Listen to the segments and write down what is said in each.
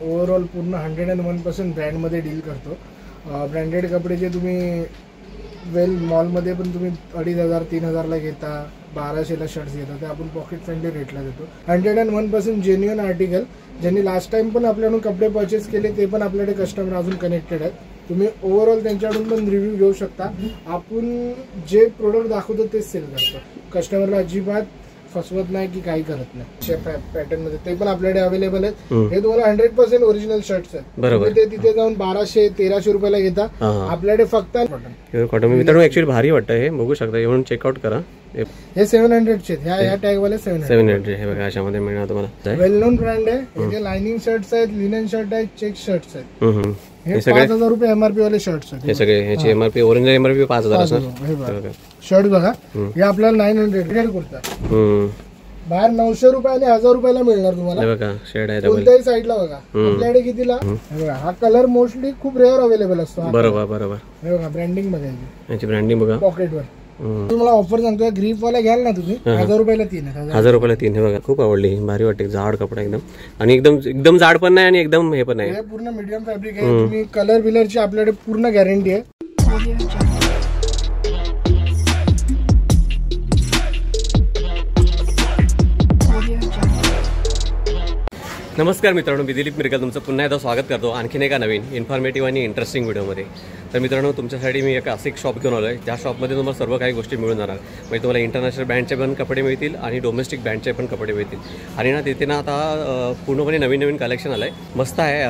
Overall पूर्ण 101% ब्रँडमध्ये deal करतो। ब्रँडेड कपडे जे तुम्ही वेल मॉलमध्ये पण तुम्ही 2500-3000ला घेता, 1200ला शर्ट्स घेता, ते आपण पॉकेट फ्रेंडली रेटला देतो। 101% जेन्युइन आर्टिकल, ज्यांनी लास्ट टाइम पण आपल्याकडून कपडे परचेस केले ते पण आपल्याकडे कस्टमर अजून कनेक्टेड आहेत। तुम्ही ओव्हरऑल त्यांच्याकडून पण रिव्ह्यू घेऊ शकता। आपण जे प्रोडक्ट दाखवतो तेच सेल करतो, कस्टमरला अजिबात फसवत नाही की काही करत नाही। पॅटर्न मध्ये ते पण आपल्याकडे अवेलेबल आहेत। हे तुम्हाला 100% ओरिजिनल शर्ट्स आहेत, बरोबर। ते तिथे जाऊन 1200-1300 रुपयाला घेता, आपल्याकडे फक्त कॉटन मित्रांनो ऍक्च्युअली भारी वाटतं हे, बघू शकता, येऊन चेकआउट करा। हे 700 चे ह्या टॅग वाले 700 हे बघा, अशामध्ये मिळणार तुम्हाला। वेल नोन ब्रँड आहे। हे लाइनिंग शर्ट्स आहेत, लिनन शर्ट आहेत, चेक शर्ट्स आहेत। हे 5000 रुपये एमआरपी वाले शर्ट्स आहेत। हे सगळे ह्याची एमआरपी ओरिजिनल एमआरपी 5000 असणार। शर्ट बघा, हे आपल्याला 900 कुर्ता बाहेर 900 रुपये आणि 1000 रुपयाला मिळणार तुम्हाला। बघा शेड आहे कोणत्याही साईडला बघा, आपल्याकडे कितीला बघा, हा कलर मोस्टली खूप रेअर अवेलेबल असतो। बरोबर बरोबर, हे बघा ब्रँडिंग बघा, याची ब्रँडिंग बघा पॉकेटवर। तुम्हाला ऑफर सांगतोय, ग्रीप वाला घ्याल ना तुम्ही 1000 रुपयाला 3 आहे। 1000 रुपयाला 3 हे बघा, खूप आवडली, भारी वाटते, जाड कपडा एकदम, आणि एकदम जाड पण नाही आणि एकदम हे पण नाही, हे पूर्ण मीडियम फॅब्रिक आहे। तुम्ही कलर बिलरची आपल्याकडे पूर्ण गॅरंटी आहे। नमस्कार मित्रांनो, मी दिलीप मिरकल तुमचं पुन्हा एकदा स्वागत करतो आणखीन एका नवीन इन्फॉर्मेटिव्ह आणि इंटरेस्टिंग व्हिडिओमध्ये। तर मित्रांनो, तुमच्यासाठी मी एक असं एक शॉप घेऊन आलो आहे, ज्या शॉपमध्ये तुम्हाला सर्व काही गोष्टी मिळून जाणार। म्हणजे तुम्हाला इंटरनॅशनल ब्रँडचे पण कपडे मिळतील आणि डोमेस्टिक ब्रँडचे पण कपडे मिळतील। आणि ना तिथे ना आता पूर्णपणे नवीन कलेक्शन आलं आहे, मस्त आहे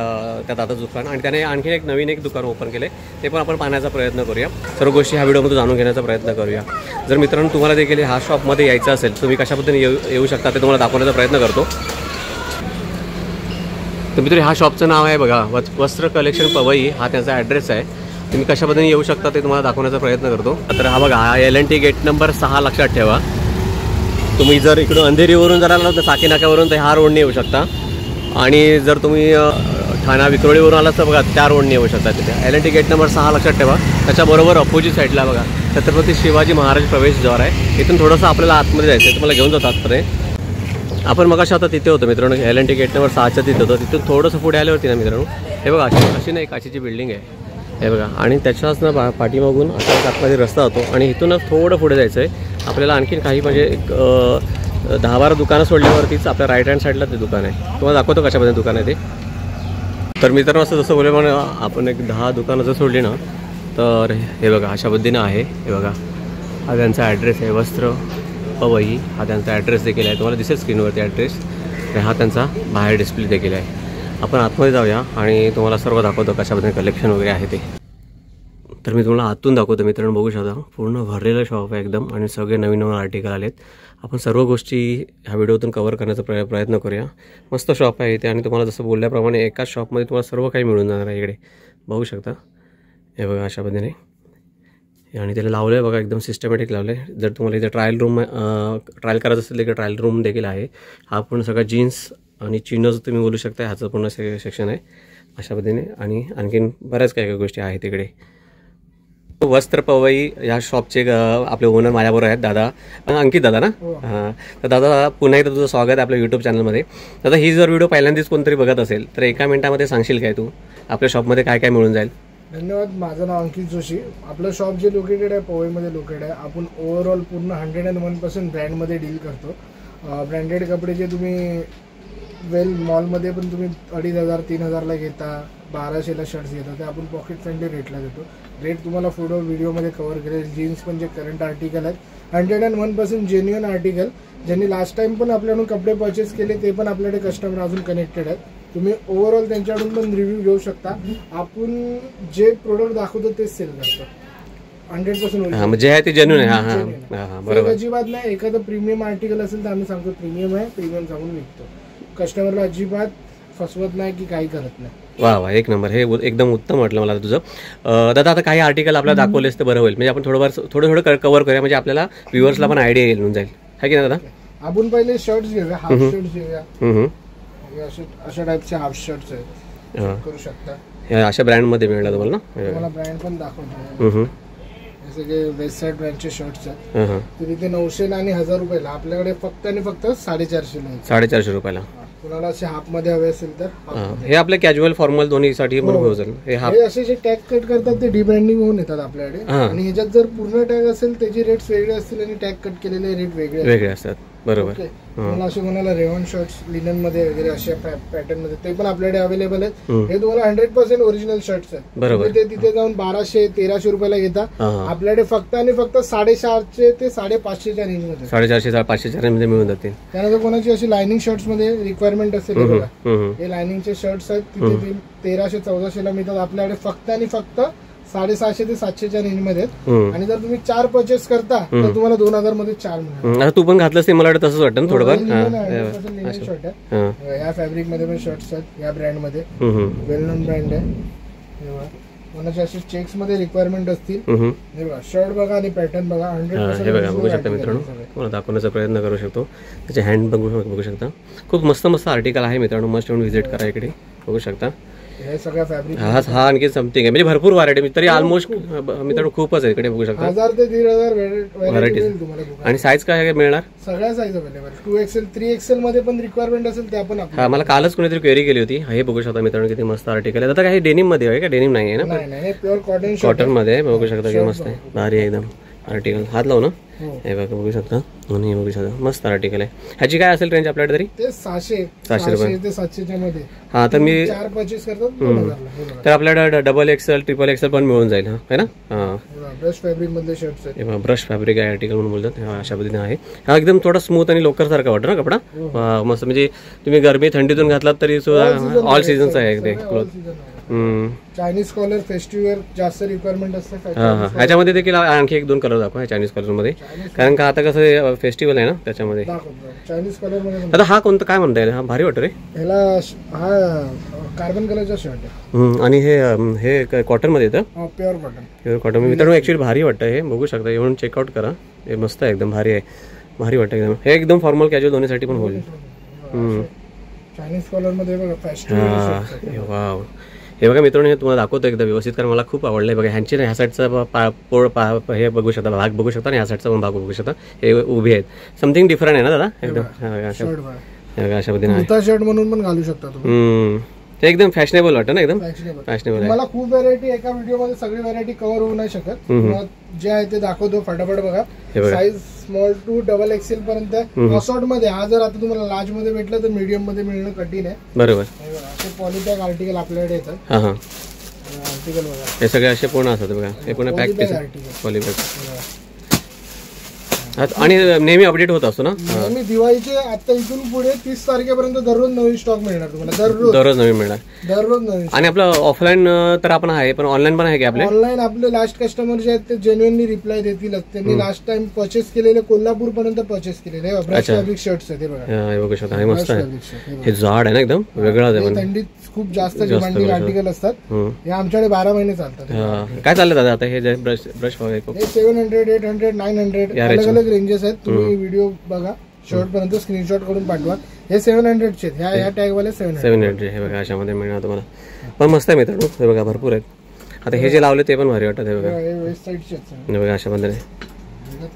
त्या दादाचं दुकान। आणि त्याने आणखीन एक दुकान ओपन केलं आहे, ते पण आपण पाहण्याचा प्रयत्न करूया, सर्व गोष्टी ह्या व्हिडिओमध्ये जाणून घेण्याचा प्रयत्न करूया। जर मित्रांनो तुम्हाला देखील ह्या शॉपमध्ये यायचं असेल, तुम्ही कशा पद्धतीने येऊ शकता ते तुम्हाला दाखवण्याचा प्रयत्न करतो। तर मित्र, ह्या शॉपचं नाव आहे बघा वस्त्र कलेक्शन पवई, हा त्याचा ॲड्रेस आहे। तुम्ही कशा पद्धतीने येऊ शकता ते तुम्हाला दाखवण्याचा प्रयत्न करतो। तर हा बघा, हा LNT गेट नंबर 6 लक्षात ठेवा। तुम्ही जर इकडून अंधेरीवरून जर आला तर साकी नाक्यावरून तर ह्या रोडने येऊ शकता, आणि जर तुम्ही ठाणा विक्रोळीवरून आलात तर बघा त्या रोडने येऊ शकता। तिथे LNT गेट नंबर 6 लक्षात ठेवा। त्याच्याबरोबर अपोजिट साईडला बघा छत्रपती शिवाजी महाराज प्रवेशद्वार आहे। इथून थोडंसं आपल्याला आतमध्ये जायचं आहे, तुम्हाला घेऊन जातो आतमध्ये। आपण मग आता तिथे होतो मित्रांनो, LNT गेट नंबर 6च्या तिथे होतो। तिथून थोडंसं पुढे आल्यावरती ना मित्रांनो, हे बघा अशी नाही काचीची बिल्डिंग आहे, हे बघा। आणि त्याच्याच ना पाठीमागून असा आतमध्ये रस्ता होतो, आणि इथूनच थोडं पुढे जायचं आहे आपल्याला। आणखीन काही म्हणजे एक 10-12 दुकानं सोडल्यावरतीच आपल्या राईट हँड साईडला ते दुकान आहे। तुम्हाला दाखवतो कशामध्ये दुकान आहे ते। तर मित्रांनो, असं जसं बोलले म्हणून आपण एक 10 दुकानं जर सोडली ना, तर हे बघा अशा पद्धतीनं आहे। हे बघा, हा त्यांचा ॲड्रेस आहे, वस्त्र पवई हा त्यांचा ॲड्रेस देखील आहे, तुम्हाला दिसेल स्क्रीनवरती ॲड्रेस। हा त्यांचा बाहेर डिस्प्ले देखील आहे। आपण आतमध्ये जाऊया आणि तुम्हाला सर्व दाखवतो कशाबद्दल कलेक्शन वगैरे आहे ते। तर मी तुम्हाला आतून दाखवतो मित्रांनो, बघू शकता पूर्ण भरलेलं शॉप आहे एकदम, आणि सगळे नवीन आर्टिकल आलेत। आपण सर्व गोष्टी ह्या व्हिडिओतून कव्हर करण्याचा प्रयत्न करूया। मस्त शॉप आहे इथे, आणि तुम्हाला जसं बोलल्याप्रमाणे एकाच शॉपमध्ये तुम्हाला सर्व काही मिळून जाणार आहे। इकडे बघू शकता, हे बघा अशा पद्धतीने, आणि त्याला लावलं आहे बघा, एकदम सिस्टमॅटिक लावलं आहे। जर तुम्हाला इथे ट्रायल करायचं असेल तर ट्रायल रूम देखील आहे। हा पूर्ण सगळा जीन्स आणि चिनोज तुम्ही बोलू शकता, ह्याचं पूर्ण सेक्शन आहे अशा पद्धतीने। आणि आणखीन बऱ्याच काही गोष्टी आहेत तिकडे। वस्त्र पवई या शॉपचे आपले ओनर माझ्याबरोबर आहेत, दादा अंकित दादा ना। हां, तर दादा पुन्हा एकदा तुझं स्वागत आहे आपल्या यूट्यूब चॅनलमध्ये। दादा, ही जर व्हिडिओ पहिल्यांदाच कोणतरी बघत असेल तर एका मिनिटामध्ये सांगशील काय तू आपल्या शॉपमध्ये काय काय मिळून जाईल? धन्यवाद। माझं नाव अंकित जोशी। आपलं शॉप जे लोकेटेड आहे पवईमध्ये लोकेटेड आहे। आपण ओव्हरऑल पूर्ण 101% ब्रँडमध्ये डील करतो। ब्रँडेड कपडे जे तुम्ही वेल मॉलमध्ये पण तुम्ही 2500-3000ला घेता, 1200ला शर्ट्स घेता, ते आपण पॉकेट फ्रेंडली रेटला देतो। रेट तुम्हाला व्हिडिओमध्ये कव्हर करेल। जीन्स पण जे करंट आर्टिकल आहेत 101% जेन्युइन आर्टिकल, ज्यांनी लास्ट टाइम पण आपल्याकडून कपडे परचेस केले ते पण आपल्याकडे कस्टमर अजून कनेक्टेड आहेत। तुम्ही ओव्हरऑल त्यांच्याकडून पण रिव्ह्यू घेऊ शकता। आपण जे प्रोडक्ट दाखवतो तेच सेल करतो 100%। म्हणजे आहे ते जेन्युइन आहे, हां बरोबर, अजिबात नाही। एखादं प्रीमियम आर्टिकल असेल तर आम्ही सांगतो प्रीमियम आहे, प्रीमियम सांगून विकतो। कस्टमरला अजिबात फसवत नाही की काही करत नाही। वा, एक नंबर, हे एकदम उत्तम वाटलं मला तुझं। दादा, आता काही आर्टिकल आपल्याला दाखवलेस तर बरं होईल, म्हणजे आपण थोडं कव्हर करूया, म्हणजे आपल्याला व्ह्युअर्सला पण आयडिया येऊन जाईल, है की नाही दादा? आपण पहिले शर्ट्स घेऊया, हाफ शर्ट्स घेऊया। अशा टाईपचे हाफ शर्ट्स आहेत, करू शकता। अशा ब्रँडमध्ये मिळणार तुम्हाला ना, तुम्हाला ब्रँड पण दाखवतो। हे सगळे वेस्ट साईड ब्रँडचे शर्ट्स आहेत, तर तिथे 900 आणि 1000 रुपयाला, आपल्याकडे फक्त आणि फक्त 450 रुपयाला कुणाला असे हाफ मध्ये हवे असेल तर half हां, मध्ये. हे आपले कॅज्युअल फॉर्मल दोन्हीसाठी बरोबर होऊन जाईल. हे हा हे असे जे टॅग कट करतात ते डिब्रँडिंग होऊन येतात आपल्याकडे. हां. आणि ह्याच्यात जर पूर्ण टॅग असेल त्याचे रेट्स वेगळे असतील आणि टॅग कट केलेले रेट वेगळे असतील. वेगळे असतात बरोबर. ओके. तुम्हाला असे कोणाला रेवॉन शर्ट्स लिनन मध्ये वगैरे अशा पॅटर्न मध्ये ते पण आपल्याकडे अवेलेबल आहेत. हे तुम्हाला 100% ओरिजिनल शर्ट्स आहेत. बरोबर. तुम्ही ते तिथे जाऊन 1200-1300 रुपयाला घेता. हां. आपल्याकडे फक्त आणि फक्त 450 ते 550च्या रेंज मध्ये. 450 500 मध्ये मिळून जातील. त्यानंतर कोणाची अशी लाइनिंग शर्ट्स मध्ये रिक्वायरमेंट असेल हे बघा. हे लाइनिंगचे शर्ट्स आहेत तिथे ते 1300-1400 मिळतात. आपल्याकडे फक्त आणि फक्त 650 ते 700च्या रेंज मध्ये आहेत. आणि जर तुम्ही 4 परचेस करता तर तुम्हाला 2000 मध्ये 4 मिळणार. आता तू पण घातलंस ते मला वाटतं तसंच वाटतं ना थोडंफार. शर्ट आहे. या फॅब्रिक मध्ये पण शर्ट्स आहेत या ब्रँड मध्ये. वेल नोन ब्रँड आहे. हे बघा. कोणाचे असे चेक्स मध्ये रिक्वायरमेंट असतील हे बघा. शर्ट बघा आणि पॅटर्न बघा. 100% हे बघा बघू शकता मित्रांनो. तुम्हाला दाखवण्याचा प्रयत्न करू शकतो. त्याचे हँड बघू शकता. खूप मस्त मस्त आर्टिकल आहे मित्रांनो. मस्ट येऊन व्हिजिट करा इकडे. बघू शकता हे सगळ्या फॅब्रिक. हा आणखी समथिंग आहे म्हणजे भरपूर व्हरायटी तरी ऑलमोस्ट मित्रांनो खूपच आहे इकडे. बघू शकता 1000 ते 1500 व्हरायटी तुम्हाला. आणि साईज काय मिळणार? सगळ्या साईज अवेलेबल. 2XL 3XL मध्ये पण रिक्वायरमेंट असेल त्या पण हा मला कालच कोणीतरी क्वेरी केली होती. हे बघू शकता मित्रांनो किती मस्त आर्टिकल आहे. आता काय डेनिम मध्ये आहे का? डेनिम नाही आहे ना? नाही प्युअर कॉटन. कॉटन मध्ये बघू शकता किती मस्त आहे. भारी आहे एकदम आर्टिकल. हात लावू ना. हे बघा बघू शकता. आणि बघू शकता मस्त आर्टिकल आहे. ह्याची काय असेल रेंज आपल्याकडे तरी? ते 600 रुपये ते 700च्या मध्ये. हा तर मी 4 परचेस करतात 2000 तर आपल्याकडे XXL XXL पण मिळून जाईल. हा ना. हा ब्रश फॅब्रिक मधले शर्ट्स आहेत. ब्रश फॅब्रिक आहे आर्टिकल म्हणून बोलतात. अशा पद्धतीने आहे. हा एकदम थोडा स्मूथ आणि लोकर सारखा वाटतो ना कपडा. मस्त म्हणजे तुम्ही गरमी थंडीतून घातलात तरी सुद्धा ऑल सीझनचा आहे ते क्लोथ. चायनीज कॉलर फेस्टिवल जास्त रिक्वायरमेंट असते. ह्याच्यामध्ये देखील आणखी 1-2 कलर दाखवा चायनीज कलर मध्ये. कारण का आता कसं फेस्टिवल आहे ना त्याच्यामध्ये. चायनीज कलर मध्ये आता हा कोणता काय म्हणता येईल? हा भारी वाटतो रे. ह्याला हा कार्बन कलरचा शर्ट आहे. आणि हे कॉटन मध्ये येतं. Pure cotton. प्युअर कॉटन मित्रांनो ऍक्च्युअली भारी वाटतं हे. बघू शकता येऊन चेकआउट करा. हे मस्त आहे एकदम भारी आहे. भारी वाटतं एकदम. हे एकदम फॉर्मल कॅज्युअल दोन्हीसाठी पण होईल. चायनीज कॉलर मध्ये बघा फेस्टिवल. वाव. हे बघा मित्रांनो हे तुम्हाला दाखवतो एकदा व्यवस्थित कारण मला खूप आवडलंय. बघा ह्यांची ह्या साईडचा हे बघू शकता भाग बघू शकता आणि ह्या साईडचा पण भाग बघू शकता. हे उभे आहेत. समथिंग डिफरंट आहे ना दादा एकदम. अशा पद्धतीने शर्ट म्हणून पण घालू शकता तुम्ही. ते एकदम फॅशनेबल वाटतं ना. एकदम फॅशनेबल आहे. मला खूप व्हरायटी एका व्हिडिओ मध्ये सगळी व्हरायटी कव्हर होऊ नाही शकत. जे आहे ते दाखवतो फटाफट. बघा साईज स्मॉल टू XXL पर्यंत असॉर्ट मध्ये. हा जर आता तुम्हाला लार्ज मध्ये भेटला तर मीडियम मध्ये मिळणं कठीण आहे. बरोबर. असे पॉलिपॅक आर्टिकल आपल्याकडे येतात. आर्टिकल बघा हे सगळे असे पूर्ण असतात बघा. हे पूर्ण पॅक पॉलिपॅक आणि नेहमी अपडेट होत असतो ना. नेहमी दिवाळीचे आता इथून पुढे 30 तारखेपर्यंत दररोज नवीन स्टॉक मिळणार तुम्हाला. दररोज नवीन मिळणार. दररोज नवीन. आणि आपलं ऑफलाईन तर आपण आहे पण ऑनलाईन पण आहे की आपले? ऑनलाईन आपले लास्ट कस्टमर जे आहेत ते जेन्युअनली रिप्लाय देतील. त्यांनी लास्ट टाइम परचेस केलेले कोल्हापूर पर्यंत परचेस केलेले ब्रश फॅब्रिक शर्ट्स आहेत. हे बघू शकता. हे मस्त आहे. हे जाड आहे ना एकदम वेगळं आहे. थंडीत खूप जास्त डिमांडिंग आर्टिकल असतात. हे आमच्याकडे 12 महिने चालतात. काय चाललं दादा आता हे ब्रश 700, 800, 900 अलग अलग रेंजेस आहेत. तुम्ही व्हिडिओ बघा शर्ट पर्यंत स्क्रीनशॉट करून पाठवा. हे 700चे ह्या टॅग वाले 700 हे बघा अशामध्ये मिळणार तुम्हाला. पण मस्त आहे मित्रांनो. हे बघा भरपूर आहेत. आता हे जे लावले ते पण भारी वाटतात. हे बघा वेस्ट साईडचे हे बघा अशा पद्धतीने.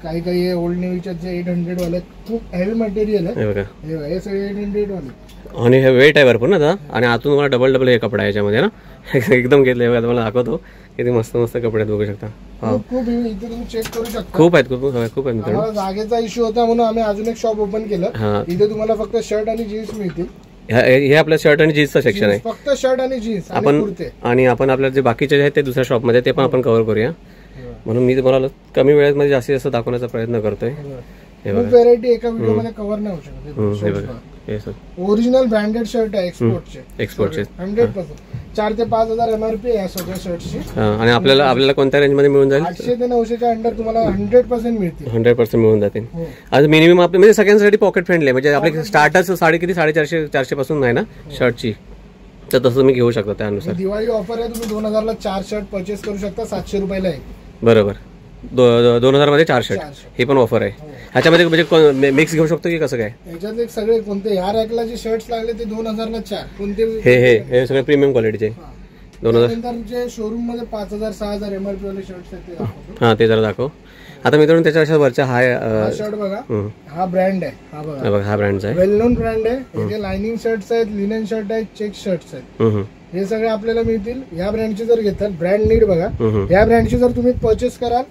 काही ओल्ड नेव्हीच्या जे 800 वाले खूप हेवी मटेरियल आहे. हे बघा हे सगळे 800 वाले. आणि हे वेट आहे भरपूर ना दादा. आणि आतून तुम्हाला डबल हे कपडा याच्यामध्ये ना एकदम घेतलं. बघा तुम्हाला दाखवतो किती मस्त मस्त कपडे बघू शकता. खूप इथे तुम्ही चेक करू शकता. खूप आहेत खूप आहेत मित्रांनो. जागेचा इश्यू होता म्हणून आम्ही अजून एक शॉप ओपन केलं. इथे तुम्हाला फक्त शर्ट आणि जीन्स मिळतील. हे आपलं शर्ट आणि जीन्सचं सेक्शन आहे. फक्त शर्ट आणि जीन्स आपण. आणि आपण आपल्या जे बाकीचे आहेत ते दुसऱ्या शॉपमध्ये ते पण आपण कव्हर करूया. म्हणून मी तुम्हाला कमी वेळेत मध्ये जास्तीत जास्त दाखवण्याचा प्रयत्न करतोय. व्हरायटी एका व्हिडिओ मध्ये कव्हर नाही होऊ शकत. ओरिजिनल ब्रँडेड शर्ट आहे एक्सपोर्टचे 100%. 4 ते 5 हजार MRP आहे सगळ्या शर्टची. आणि आपल्याला कोणत्या रेंज मध्ये मिळून जाईल? 800 ते 900च्या अंडर तुम्हाला 100% मिळतील. 100% मिळून जातील. आज मिनिमम आपले म्हणजे सगळ्यांसाठी पॉकेट फ्रेंडली आहे. म्हणजे आपले स्टार्टच किती 450 पासून नाही ना शर्टची. तर तसं तुम्ही घेऊ शकता त्यानुसार. दिवाळी ऑफर आहे. तुम्ही 2000 ला 4 शर्ट परचेस करू शकता. 700 रुपयाला आहे. बरोबर. 2000 मध्ये 4 शर्ट. ही पण ऑफर आहे. ह्याच्यामध्ये म्हणजे मिक्स घेऊ शकतो की कसं काय? ह्याच्यात सगळे कोणते ह्या रॅकला जे शर्ट्स लागले ते 2000 ला 4. कोणते हे सगळे प्रीमियम क्वालिटीचे 2000. जे शोरूम मध्ये 5000 6000 MRP वाले शर्ट्स आहेत ते दाखवतो. हा ते जरा दाखव. आता मित्रांनो त्याच्या अशा वरच्या हा शर्ट बघा, हा ब्रँड आहे, हा बघा, बघा हा ब्रँडचा आहे, वेल नोन ब्रँड आहे. याचे लाइनिंग शर्ट्स आहेत, लिनन शर्ट आहेत, चेक शर्ट्स आहेत, हे सगळे आपल्याला मिळतील. या ब्रँडचे जर घेताल, ब्रँड नीड बघा, या ब्रँडची जर तुम्ही परचेस कराल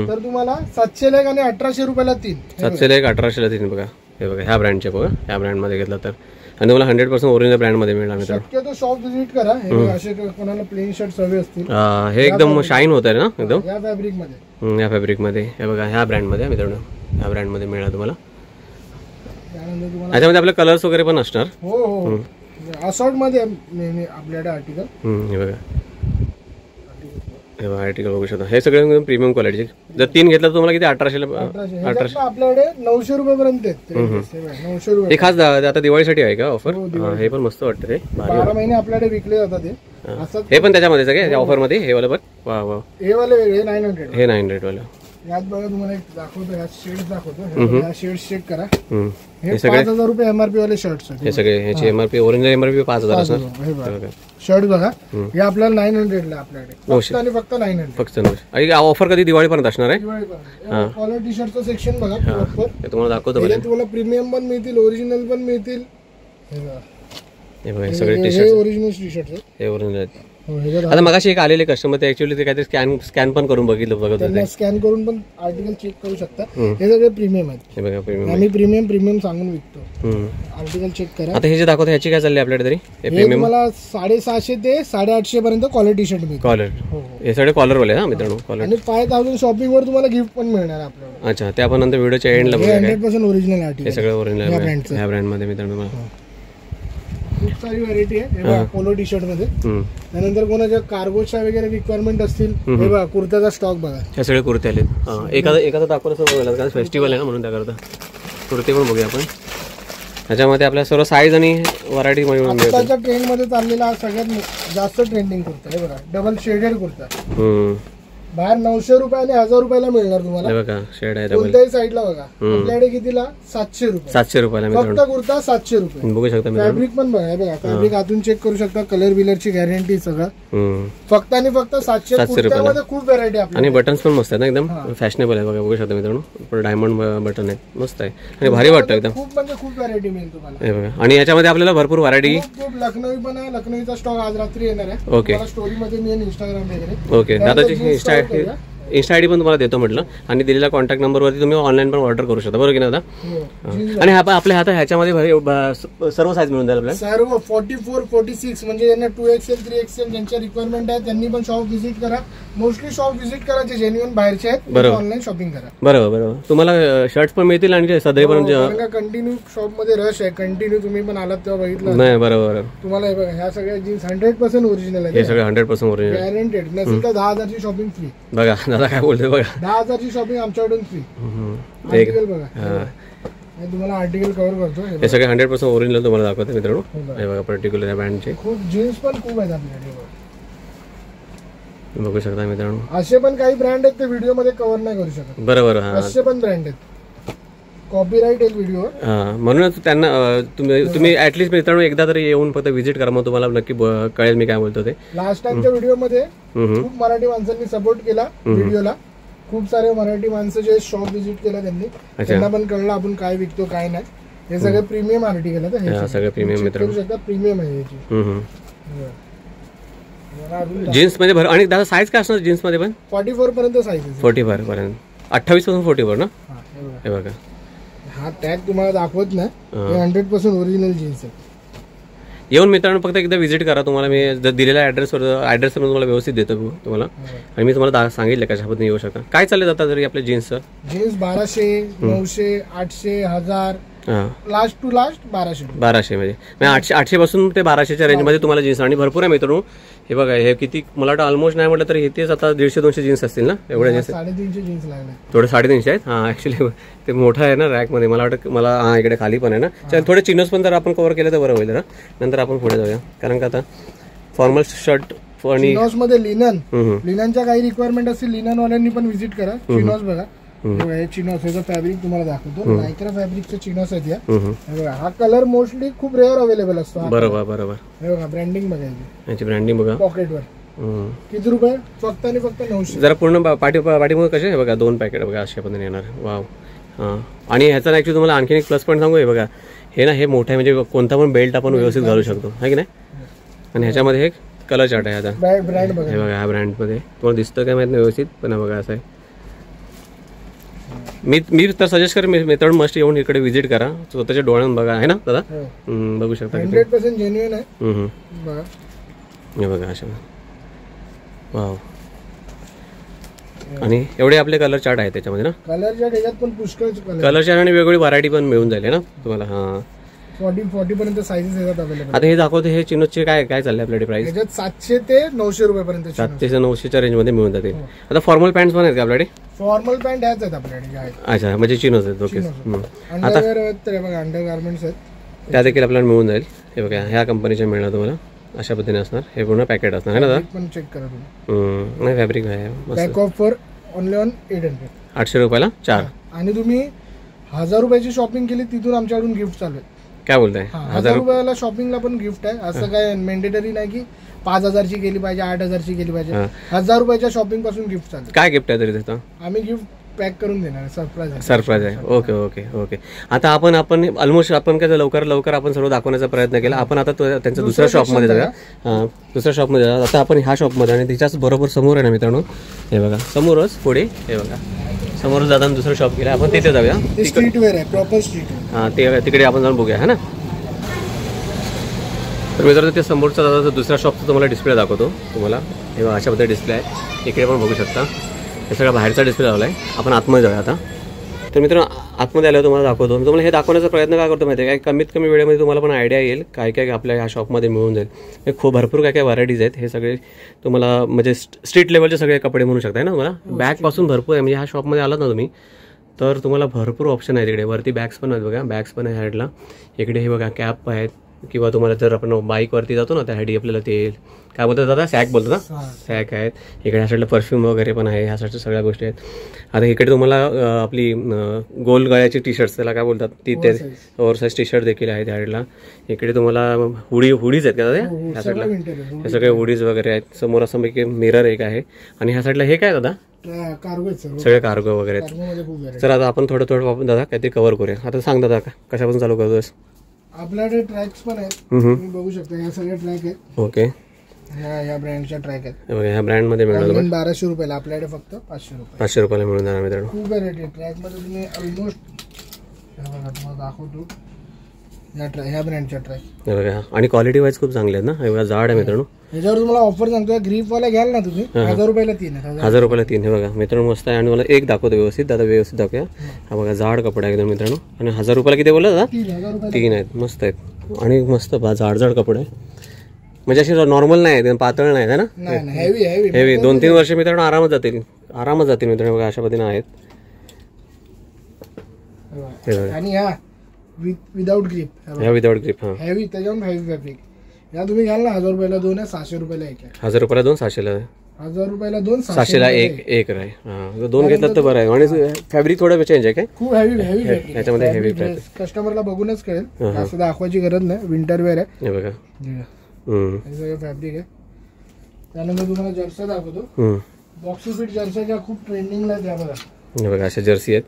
तर तुम्हाला 700 ला एक आणि 1800 रुपयाला 3. 700 ला एक 1800 ला 3. बघा हे बघा ह्या ब्रँडचे बघा, ह्या ब्रँडमध्ये घेतला तर आणि तुम्हाला 100% ओरिजिनल ब्रँडमध्ये मिळणार मित्रांनो. शक्यतो शॉप व्हिजिट करा. हे बघा असे कोणाला प्लेन शर्ट हवे असतील, हे एकदम शाईन होत आहे ना एकदम या फॅब्रिक मध्ये, या फॅब्रिकमध्ये. हे बघा ह्या ब्रँडमध्ये मित्रांनो, ह्या ब्रँडमध्ये मिळणार तुम्हाला. त्यानंतर तुम्हाला याच्यामध्ये आपले कलर्स वगैरे पण असणार. हो हो असॉर्ट मध्ये नेहमी आपल्याकडे आर्टिकल. हे बघा, हे बघा आर्टिकल बघू शकता. हे सगळे प्रीमियम क्वालिटीचे. जर 3 घेतलं तर तुम्हाला किती 1800 ला 1800 आपल्याकडे 900 रुपयापर्यंत आहेत. 900 रुपये. हे खास आता दिवाळीसाठी आहे का ऑफर? हे पण मस्त वाटतं ते. 12 महिने आपल्याकडे विकले जातात ते. असं हे पण त्याच्यामध्ये सगळे ऑफर मध्ये हे वाला बघ. वा वा, हे वाले वेगळे 900. हे 900 वाला. यात बघा तुम्हाला एक दाखवतो, यात शेड्स दाखवतो. या शेड्स चेक करा. हे सगळे 5000 रुपये एमआरपी वाले शर्ट्स आहेत. हे सगळे ह्याची एमआरपी ओरिजिनल एमआरपी 5000 असणार. हे बघा शर्ट बघा, हे आपल्याला 900 ला आपल्याकडे फक्त आणि फक्त 900. फक्त 900. आणि ऑफर कधी दिवाळीपर्यंत असणार आहे? दिवाळीपर्यंत. कॉलर टी शर्टचं सेक्शन बघा प्रॉपर. हे तुम्हाला दाखवतो. तुम्हाला प्रीमियम पण मिळतील, ओरिजिनल पण मिळतील. हे बघा, हे बघा हे सगळे टी हे शर्ट, ओरिजिनल टी शर्ट आहेत. हे ओरिजिनल आहेत. हो, हे बघा. आता मगाशी एक आलेले कस्टमर ते ऍक्च्युअली ते काहीतरी स्कॅन पण करून बघितलं बघत होते. त्यांना स्कॅन करून पण आर्टिकल चेक करू शकता. हे सगळे प्रीमियम आहेत. हे बघा प्रीमियम. आम्ही प्रीमियम सांगून विकतो. आर्टिकल चेक करा. आता हे जे दाखवतो ह्याची काय चालली आपल्याकडे तरी? हे हे प्रीमियम तुम्हाला 750 ते 850 पर्यंत कॉलर टी शर्ट मिळतील. कॉलर. हो हे सगळे कॉलर वाले हा मित्रांनो, कॉलर. आणि 5000 शॉपिंग वर तुम्हाला गिफ्ट पण मिळणार आपल्याला. अच्छा, ते आपण नंतर व्हिडिओच्या एंडला बघूया. 100% ओरिजिनल आर्टिकल. हे सगळं ओरिजिनल या आहे ब्रँडचं. ह्या ब्रँड मध्ये मित्रांनो. खूप सारी व्हरायटी आहे. हे बघा पोलो टी शर्ट मध्ये. त्यानंतर कोणाच्या कार्गोच्या वगैरे रिक्वायरमेंट असतील, हे बघा कुर्त्याचा स्टॉक बघा. हे सगळे कुर्ते आले. एखादा दाखवलं बघायला, कारण फेस्टिवल आहे ना म्हणून त्याकरता कुर्ते पण बघूया आपण. ह्याच्यामध्ये आपल्या सर्व साईज आणि व्हरायटी मिळून मिळते. आताच्या ट्रेंड मध्ये चाललेला हा सगळ्यात जास्त ट्रेंडिंग कुर्ता. हे बघा डबल शेडेड कुर्ता. बाहेर 900 रुपये आणि 1000 रुपयाला मिळणार तुम्हाला. हे बघा शेड आहे डबल. कोणत्याही साईडला बघा. आपल्याकडे कितीला 700 रुपये. 700 रुपयाला फक्त मित्रांनो. कुर्ता 700 रुपये. बघू शकता मित्रांनो. फॅब्रिक पण बघा. हे बघा फॅब्रिक आतून चेक करू शकता. कलर बिलरची गॅरंटी सगळं. फक्त आणि फक्त 700 रुपयामध्ये खूप व्हरायटी आपली. आणि बटन्स पण मस्त आहेत ना, एकदम फॅशनेबल आहे. बघा बघू शकता मित्रांनो, डायमंड बटन आहेत, मस्त आहे आणि भारी वाटतं एकदम. खूप म्हणजे खूप व्हरायटी मिळेल तुम्हाला. हे बघा, आणि याच्यामध्ये आपल्याला भरपूर व्हरायटी. खूप लखनवी पण आहे. लखनवीचा स्टॉक आज रात्री येणार आहे. ओके. स्टोरी मध्ये मी इंस्टाग्राम वगैरे. ओके, दादाची इंस्टा आयडी पण तुम्हाला देतो म्हटलं, आणि दिलेल्या कॉन्टॅक्ट नंबरवरती तुम्ही ऑनलाईन पण ऑर्डर करू शकता, बरोबर की नाही दादा? आणि आपल्या हातात ह्याच्यामध्ये सर्व साईज मिळून जाईल आपल्याला. सर्व 44, 46 म्हणजे ज्यांना 2XL, 3XL ज्यांच्या रिक्वायरमेंट आहे त्यांनी पण शॉप व्हिजिट करा. मोस्टली शॉप व्हिजिट करा जे जेन्युइन बाहेरचे आहेत, ऑनलाईन शॉपिंग करा. बरोबर. तुम्हाला शर्ट्स पण मिळतील आणि सध्या पण कंटिन्यू शॉप मध्ये रश आहे. कंटिन्यू तुम्ही पण आलात तेव्हा बघितलं नाही. बरोबर. तुम्हाला हे बघा ह्या सगळ्या जीन्स 100% ओरिजिनल आहे. हे सगळं 100% ओरिजिनल, गॅरंटेड. नसेल तर 10,000 ची शॉपिंग फ्री. बघा दादा काय बोलतोय बघा. 10,000 ची शॉपिंग आमच्याकडून फ्री. आर्टिकल बघा. तुम्हाला आर्टिकल कव्हर करतो. हे सगळे 100% ओरिजिनल तुम्हाला दाखवतो मित्रांनो. हे बघा पर्टिक्युलर या ब्रँडचे खूप जीन्स पण खूप आहेत आपल्याकडे. बघू शकता मित्रांनो. असे पण काही ब्रँड आहेत ते व्हिडिओ मध्ये कव्हर नाही करू शकत. बरोबर. असे पण ब्रँड आहेत, कॉपीराइट आहे व्हिडिओ. म्हणूनच त्यांना तुम्ही ऍटलीस्ट मित्रांनो एकदा तरी येऊन फक्त व्हिजिट करा, मग तुम्हाला नक्की कळेल मी काय बोलतो ते. लास्ट टाइमच्या व्हिडिओ मध्ये खूप मराठी माणसांनी सपोर्ट केला व्हिडिओला. खूप सारे मराठी माणसं जे शॉप व्हिजिट केला त्यांना पण कळलं आपण काय विकतो काय नाही. हे सगळे प्रीमियम आर्टिकल आहेत. सगळे प्रीमियम मित्रांनो. प्रीमियम आहे याची. जीन्स मध्ये आणि दादा साईज काय असणार जीन्स मध्ये पण? 44 पर्यंत साईज आहे. 45 पर्यंत. 28 पासून 44 ना. हे बघा हा टॅग तुम्हाला दाखवत नाही. हे 100% ओरिजिनल जीन्स आहे. येऊन मित्रांनो फक्त एकदा व्हिजिट करा. तुम्हाला मी जर दिलेल्या ॲड्रेसवर तुम्हाला व्यवस्थित देतो तुम्हाला, आणि मी तुम्हाला सांगितलं कशा पद्धतीने येऊ शकता. काय चालले जातात तरी आपल्या जीन्सचं? जीन्स 1200, 900, 800, 1000, लास्ट टू लास्ट 1200 म्हणजे 800 पासून ते 1200च्या रेंजमध्ये तुम्हाला जीन्स. आणि भरपूर आहे मित्रांनो. हे बघा हे किती, मला वाटतं ऑलमोस्ट नाही म्हटलं तरी तेच आता 150-200 जीन्स असतील ना. एवढ्या जीन्स 350 जीन्स लागले. थोडे 350 आहेत. हा ऍक्च्युली ते मोठं आहे ना रॅकमध्ये. मला वाटतं मला इकडे खाली पण आहे ना. थोडे चिनोज पण जर आपण कव्हर केले तर बरं होईल ना. नंतर आपण पुढे जाऊया, कारण का आता फॉर्मल शर्ट आणि चिनोज मध्ये लिननच्या काही रिक्वायरमेंट असतील लिनन वाल्यांनी पण व्हिजिट करा. चिनोज बघा. हे चिनोस, ह्याचं फॅब्रिक तुम्हाला दाखवतो. नायक्रा फॅब्रिकचे चिनोस आहेत या. बघा हा कलर मोस्टली खूप रेअर अवेलेबल असतो. बरोबर. हे बघा ब्रँडिंग बघा, याची ब्रँडिंग बघा. पॉकेटवर किती रुपये? फक्त आणि फक्त 900. जरा पूर्ण पाठीमुळे कसे आहे बघा 2 पॅकेट बघा अशा पद्धतीने येणार. वाव. हां आणि ह्याचा ॲक्च्युली तुम्हाला आणखीन एक प्लस पॉईंट सांगू आहे बघा, हे ना हे मोठं आहे म्हणजे कोणता पण बेल्ट आपण व्यवस्थित घालू शकतो आहे की नाही. आणि ह्याच्यामध्ये एक कलर चार्ट आहे आता ब्रँड बघा, हे बघा ह्या ब्रँडमध्ये तुम्हाला दिसतं काय माहीत नाही व्यवस्थित पण बघा असं आहे. मी तर सजेस्ट करेन मित्रांनो मस्ट येऊन इकडे व्हिजिट करा, स्वतःच्या डोळ्यानं बघा आहे ना दादा. बघू शकता 100% जेन्युइन आहे बघा. हे बघा अशा. वाव. आणि एवढे आपले कलर चार्ट आहेत त्याच्यामध्ये ना. कलर चार्ट याच्यात पण पुष्कळ कलर चार्ट आणि वेगवेगळी व्हरायटी पण मिळून जाईल ना तुम्हाला. हां 40 पर्यंत साईजेस येतात अवेलेबल. आता हे दाखवते हे चिनोजचे काय काय चालले आपल्याकडे प्राइस. याच्यात 700 ते 900 रुपयापर्यंत 700 ते 900च्या रेंजमध्ये मिळून जातील. आता फॉर्मल पॅन्ट्स पण आहेत का आपल्याकडे. फॉर्मल पॅन्ट ह्याच आहेत आपल्याकडे. अच्छा म्हणजे चिनोज आहेत. ओके. अंडरवेअर आहेत तर बघा अंडर गार्मेंट्स आहेत त्या देखील आपल्याला मिळून जाईल. हे बघा ह्या कंपनीच्या मिळणार तुम्हाला अशा पद्धतीने असणार. हे पूर्ण पॅकेट असणार आहे ना दादा. पण चेक करा तुम्ही. नाही फॅब्रिक आहे back of for only on 800. 800 रुपयाला 4. आणि तुम्ही 1000 रुपयाची शॉपिंग केली तिथून आमच्याकडून गिफ्ट चालू आहे. काय बोलताय. 1000 रुपयाला शॉपिंगला पण गिफ्ट आहे. असं काय मेंडेटरी नाही की 5000ची केली पाहिजे 8000ची केली पाहिजे. 1000 रुपयाच्या शॉपिंग पासून गिफ्ट चालू. काय गिफ्ट आहे तरी त्याचा. आम्ही गिफ्ट पॅक करून देणार. सरप्राईज आहे. Okay okay okay. आता आपण ऑलमोस्ट आपण काय लवकर आपण सर्व दाखवण्याचा प्रयत्न केला. आपण आता त्यांच्या दुसऱ्या शॉपमध्ये जाऊया. दुसऱ्या शॉपमध्ये जाऊया. आता आपण ह्या शॉपमध्ये आणि तिच्याच बरोबर समोर आहे ना मित्रांनो हे बघा समोरच पुढे हे बघा समोरच जाताना दुसरं शॉप केलं आपण तिथे जाऊया. स्ट्रीट वेअर आहे प्रॉपर स्ट्रीट वेअर. हां ते तिकडे आपण जाऊन बघूया है ना. तर मित्रांनो ते समोरचा दादा दुसऱ्या शॉपचा तुम्हाला डिस्प्ले दाखवतो तुम्हाला. हे अशा पद्धतीने डिस्प्ले आहे. इकडे पण बघू शकता हे सगळा बाहेरचा डिस्प्ले लावला आहे. आपण आतमध्ये जाऊया आता. तर मित्रांनो आतमध्ये आल्यावर तुम्हाला दाखवतो. मी तुम्हाला हे दाखवण्याचा प्रयत्न काय करतो माहिती आहे काय कमीत कमी वेळेमध्ये तुम्हाला पण आयडिया येईल काय काय आपल्या ह्या शॉपमध्ये मिळून जाईल. हे खूप भरपूर काय काय व्हरायटीज आहेत. हे सगळे तुम्हाला म्हणजे स्ट्रीट लेवलचे सगळे कपडे म्हणू शकताय ना तुम्हाला. बॅगपासून भरपूर आहे म्हणजे ह्या शॉपमध्ये आलात ना तुम्ही तर तुम्हाला भरपूर ऑप्शन आहे तिकडे. वरती बॅग्स पण आहेत बघा बॅग्स पण आहे साईडला. इकडे हे बघा कॅप आहेत किंवा तुम्हाला जर आपण बाईकवरती जातो ना त्यासाठी आपल्याला ते काय बोलतात दादा सॅक बोलतो ना सॅक आहेत. इकडे ह्या साईडला परफ्यूम वगैरे पण आहे. ह्या साईडच्या सगळ्या गोष्टी आहेत. आता इकडे तुम्हाला आपली गोल गळ्याची टी शर्ट्स त्याला काय बोलतात ती ते ओव्हरसाईज टी शर्ट देखील आहे त्या साईडला. इकडे तुम्हाला हुडीज आहेत का दादा ह्या साईडला. हे सगळे हुडीज वगैरे आहेत. समोर असं मिरर एक आहे. आणि ह्या साईडला हे काय दादा सगळे कार्गो वगैरे आहेत. तर आता आपण थोडं आपण दादा काहीतरी कव्हर करूया. आता सांग दादा कशापासून चालू करतोस. आपल्याकडे ट्रॅक्स पण आहेत तुम्ही बघू शकता. ह्या सगळ्या ट्रॅक आहेत. ओके ह्या ब्रँडच्या ट्रॅक आहेत. ह्या ब्रँडमध्ये मिळणार 1200 रुपयाला. आपल्याकडे फक्त 500 रुपये 500 रुपयाला मिळून जाणार मित्रांनो. खूप व्हरायटी ट्रॅक मध्ये तुम्ही ऑलमोस्ट तुम्हाला दाखवतो ह्या ब्रँडच्या ट्रॅक हे बघा. आणि क्वालिटी वाईज खूप चांगले आहेत ना. हे बघा जाड आहे मित्रांनो. याच्यावर तुम्हाला ऑफर सांगतोय ग्रीपवाला घ्याल ना तुम्ही 1000 रुपयाला 3 आहे. 1000 रुपयाला 3 हे बघा मित्रांनो मस्त आहे. आणि मला एक दाखवतो व्यवस्थित दादा व्यवस्थित दाखवूया. हा बघा जाड कपडा आहे एकदम मित्रांनो. आणि 1000 रुपयाला किती बोलला दादा 3 आहेत. मस्त आहेत आणि मस्त जाड कपडे आहे म्हणजे अशी नॉर्मल नाही पातळ नाही आहे ना. हेवी 2-3 वर्ष मित्रांनो आरामात जातील मित्रांनो. बघा अशा पद्धतीने आहेत. आणि ह्या विदाउट ग्रीप ह्या विदाउट ग्रीप. हां हेवी त्याच्यावर हेवी फॅब्रिक. या तुम्ही घ्याल ना 1000 रुपयाला 2 आहे. 700 रुपयाला 1 आहे. 1000 रुपयाला 2 700ला 1000 रुपयाला 2 700ला 1 आहे. हां 2 घेतलं तर बरं आहे. आणि फॅब्रिक थोडं चेंज आहे काय खूप हेवी याच्यामध्ये हेवी फॅब्रिक. कस्टमरला बघूनच कळेल असं दाखवायची गरज नाही. विंटर वेअर आहे. हे बघा हे सगळं फॅब्रिक आहे. त्यानंतर तुम्हाला जर्सी दाखवतो. बॉक्सी फिट जर्सीच्या खूप ट्रेंडिंगला त्या बघा. हे बघा अशा जर्सी आहेत.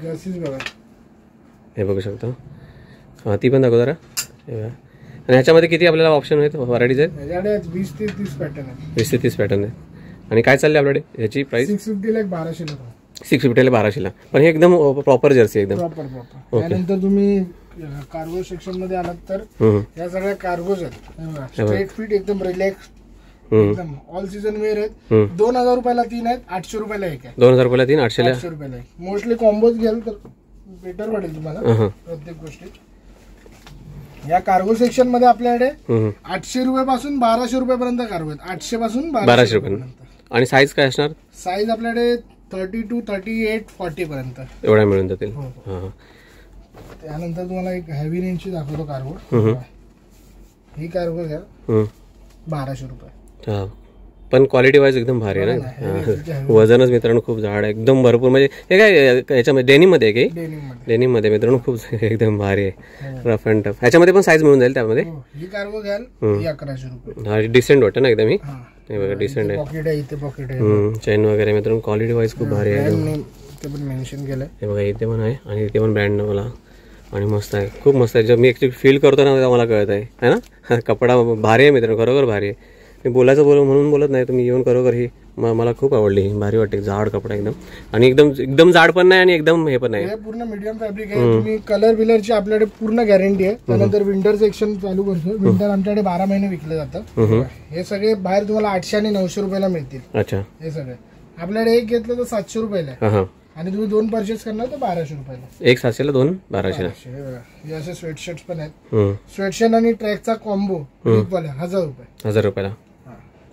जर्सीज बघा हे बघू शकता. हां ती पण दाखव जरा. हे बघा. आणि ह्याच्यामध्ये किती आपल्याला ऑप्शन आहेत व्हरायटीज आहेत. ह्याच्याकडे 20 ते 30 पॅटर्न आहेत. 20 ते 30 पॅटर्न आहेत. आणि काय चालले आपल्याकडे ह्याची प्राइस 650 ला 1200 ला. 650 ला 1200 ला. पण हे एकदम प्रॉपर जर्सी एकदम प्रॉपर. त्यानंतर तुम्ही कार्गो सेक्शन मध्ये आलात तर या सगळ्या कार्गोज आहेत. स्ट्रेट फिट एकदम रिलॅक्स एकदम ऑल सीझन वेअर आहेत. 2000 रुपयाला 3 आहेत. 800 रुपयाला 1 आहे. 2000 रुपयाला 3 800 रुपयाला 1. मोस्टली कॉम्बोज घ्याल तर बेटर पडेल तुम्हाला प्रत्येक गोष्टी. या कार्गो सेक्शन मध्ये आपल्याकडे 800 रुपयापासून 1200 रुपयापर्यंत कार्गो आहेत. 800 पासून 1200 रुपयापर्यंत. आणि साईज काय असणार. साईज आपल्याकडे 32, 38, 40 पर्यंत एवढ्या मिळून जातील. त्यानंतर तुम्हाला एक हेवी रेंजची दाखवतो कार्गो. ही कार्गो घ्या 1200 रुपये. पण क्वालिटी वाईज एकदम भारी आहे ना. वजनच मित्रांनो खूप जाड आहे एकदम भरपूर. म्हणजे हे काय याच्यामध्ये डेनिम मध्ये आहे की डेनिम मध्ये मित्रांनो खूप एकदम भारी आहे. Rough and tough. ह्याच्यामध्ये पण साईज मिळून जाईल त्यामध्ये. ही कार्गो घ्याल 1100 रुपये. हा डिसेंट वाटतं ना एकदम. ही हे बघा डिसेंट आहे. पॉकेट आहे, इथे पॉकेट आहे. चेन वगैरे मित्रांनो क्वालिटी वाईज खूप भारी आहे. ब्रँड नेम ते पण मेन्शन केलंय. हे बघा इथे पण आहे आणि इथे पण ब्रँड मला आणि मस्त आहे, खूप मस्त आहे. जर मी ॲक्च्युली फील करतो ना मला कळत आहे ना. कपडा भारी आहे मित्रांनो, खरोखर भारी आहे. मी बोलायचं म्हणून बोलत नाही, तुम्ही येऊन खरोखर ही मला खूप आवडली, भारी वाटते. जाड कपडा एकदम आणि एकदम जाड पण नाही आणि एकदम हे पण नाही. पूर्ण मीडियम फॅब्रिक आहे. तुम्ही कलर बिलरची आपल्याकडे पूर्ण गॅरंटी आहे. त्यानंतर विंटर सेक्शन चालू करतो. विंटर आमच्याकडे 12 महिने विकले जातात. हे सगळे बाहेर तुम्हाला 800 आणि 900 रुपयाला मिळतील. अच्छा. हे सगळे आपल्याकडे एक घेतलं तर 700 रुपयाला आहे. आणि तुम्ही 2 परचेस करणार तर 1200 रुपयाला. एक 700ला 2 1200ला. हे असे स्वेटशर्ट्स पण आहेत. स्वेटशर्ट आणि ट्रॅकचा कॉम्बो 1000 रुपये. 1000 रुपयाला.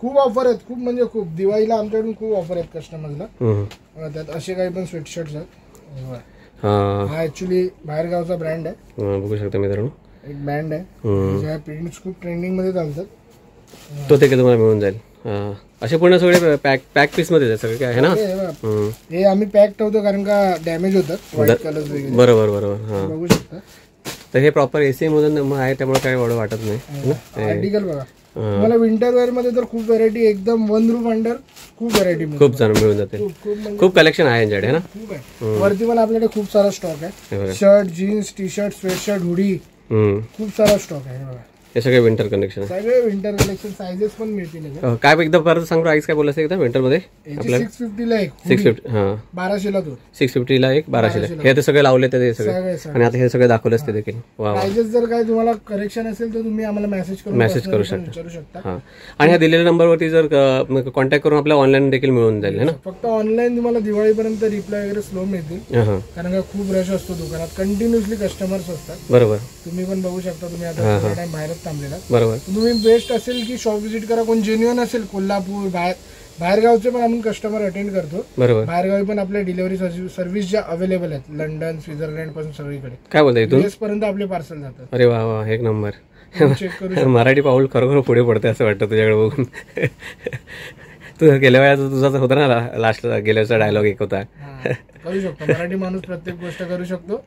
खूप ऑफर आहेत, खूप म्हणजे खूप. दिवाळीला आमच्याकडून खूप ऑफर आहेत कस्टमर्सला. त्यात असे काही पण स्वेटशर्ट्स आहेत. हा ऍक्च्युली बाहेरगावचा ब्रँड आहे. बघू शकता मित्रांनो, एक ब्रँड आहे. प्रिंट्स खूप ट्रेंडिंग मध्ये चालतात. तो ते तुम्हाला मिळून जाईल. असे पूर्ण सगळे पॅक पीस मध्ये सगळे काय आहे ना. हे आम्ही पॅक ठेवतो कारण का डॅमेज होतात व्हाईट कलर वगैरे. बरोबर. बघू शकता. तर हे प्रॉपर एसी मधून आहे त्यामुळे काय एवढं वाटत नाही. आर्टिकल बघा, तुम्हाला विंटर वेअर मध्ये तर खूप व्हरायटी, एकदम वन रूफ अंडर खूप व्हरायटी खूप जण मिळून जाते. खूप कलेक्शन आहे यांच्याकडे ना. खूप आहे. वरती पण आपल्याकडे खूप सारा स्टॉक आहे. Shirt, jeans, T shirt, sweatshirt, hoodie, खूप सारा स्टॉक आहे. बघा हे सगळे विंटर कलेक्शन आहे. सगळे विंटर कलेक्शन. सायझेस पण मिळतील. काय एकदम परत सांगू, प्राइस काय बोलायचं एकदा विंटर मध्ये? 650 ला एक, 650. 1200 ला 2. 650 ला एक, 1200 ला. हे ते सगळे लावले ते सगळे आणि आता हे सगळे दाखवले असते देखील. प्राइजेस जर काय तुम्हाला करेक्शन असेल तर तुम्ही आम्हाला मेसेज करू शकता. आणि ह्या दिलेल्या नंबरवरती जर कॉन्टॅक्ट करून आपल्याला ऑनलाईन देखील मिळून जाईल ना. फक्त ऑनलाईन तुम्हाला दिवाळीपर्यंत रिप्लाय वगैरे स्लो मिळतील. कारण का खूप रश असतो दुकानात, कंटिन्युअसली कस्टमर्स असतात. बरोबर. तुम्ही पण बघू शकता. तुम्ही आता टाइम बाहेरच थांबलेला. बरोबर. तुम्ही बेस्ट असेल की शॉप व्हिजिट करा. कोण जेन्युअन असेल, कोल्हापूर बाहेरगावचे पण आपण कस्टमर अटेंड करतो. बरोबर. बाहेरगावी पण आपल्या डिलिव्हरी सर्व्हिस ज्या अवेलेबल आहेत, लंडन, स्वित्झर्लंड पासून सगळीकडे. काय बोलता इथून US पर्यंत आपले पार्सल जातात. अरे वा वा, एक नंबर. चेक करू. मराठी पाऊल खरोखर पुढे पडते असं वाटतं तुझ्याकडे बघून. तू गेल्या वेळा तुझा होता ना लास्टला, गेल्या वेळचा डायलॉग एक होता. करू शकतो. मराठी माणूस प्रत्येक गोष्ट करू शकतो.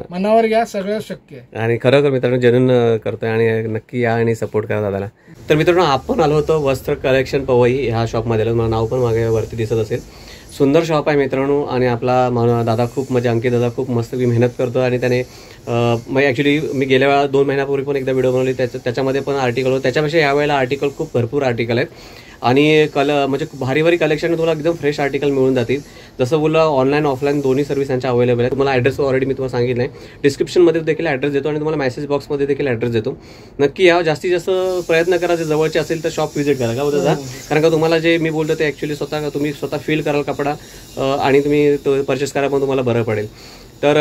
मनावर घ्या, सगळं शक्य आहे. आणि खरोखर मित्रांनो जेन्युइन करतोय आणि नक्की या आणि सपोर्ट करा दादाला. तर मित्रांनो आपण आलो होतो वस्त्र कलेक्शन पवई ह्या शॉपमध्ये. मला नाव पण मागे वरती दिसत असेल. सुंदर शॉप आहे मित्रांनो. आणि आपला दादा खूप म्हणजे अंकित दादा खूप मस्त मेहनत करतो. आणि त्याने मग ॲक्च्युली मी गेल्या वेळा 2 महिन्यापूर्वी पण एकदा व्हिडिओ बनवली, त्याच्यामध्ये पण आर्टिकल होतं. त्याच्यापेक्षा यावेळेला आर्टिकल खूप भरपूर आर्टिकल आहेत. आणि म्हणजे भारी भारी कलेक्शन तुम्हाला एकदम फ्रेश आर्टिकल मिळून जातील. जसं बोललं ऑनलाईन ऑफलाईन दोन्ही सर्व्हिस यांच्या अवेलेबल आहे. तुम्हाला ॲड्रेस ऑलरेडी मी तुम्हाला सांगितलं आहे. डिस्क्रिप्शनमध्ये देखील ॲड्रेस देतो आणि तुम्हाला मेसेज बॉक्समध्ये देखील ॲड्रेस देतो. नक्की या, जास्तीत जास्त प्रयत्न करा. जे जवळचे असेल तर शॉप व्हिजिट करा. का होतं कारण का तुम्हाला जे मी बोलतो ते ॲक्च्युली तुम्ही स्वतः फील कराल कपडा आणि तुम्ही तो परचेस करा पण तुम्हाला बरं पडेल. तर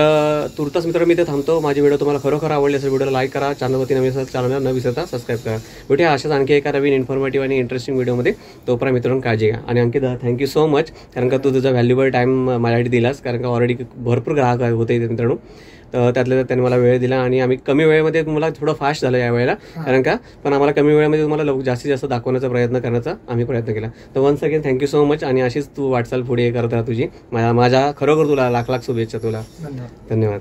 तुर्तास मित्रांनो मी ते थांबतो. माझी व्हिडिओ तुम्हाला खरोखर आवडली असेल व्हिडिओला लाईक करा. चॅनलवरती नवीन असेल चॅनलला न विसरता सबस्क्राईब करा. भेटूया अशाच आणखी एका नवीन इन्फॉर्मेटिव्ह आणि इंटरेस्टिंग व्हिडिओमध्ये. तोपर्यंत मित्रांनो काळजी घ्या. आणि अंकित थँक्यू सो मच कारण का तू तुझा व्हॅल्युएबल टाईम माझ्यासाठी दिलास. कारण का ऑलरेडी भरपूर ग्राहक होते मित्रांनो. तर त्यातल्या त्यांनी मला वेळ दिला आणि आम्ही कमी वेळेमध्ये मला थोडं फास्ट झालं या वेळेला. कारण का पण आम्हाला कमी वेळेमध्ये तुम्हाला जास्तीत जास्त दाखवण्याचा प्रयत्न करण्याचा आम्ही प्रयत्न केला. तर once again thank you so much. आणि अशीच तू वाटचाल पुढे करत राहा तुझी. माझ्या खरोखर तुला लाख लाख शुभेच्छा तुला. धन्यवाद. धन्यवाद.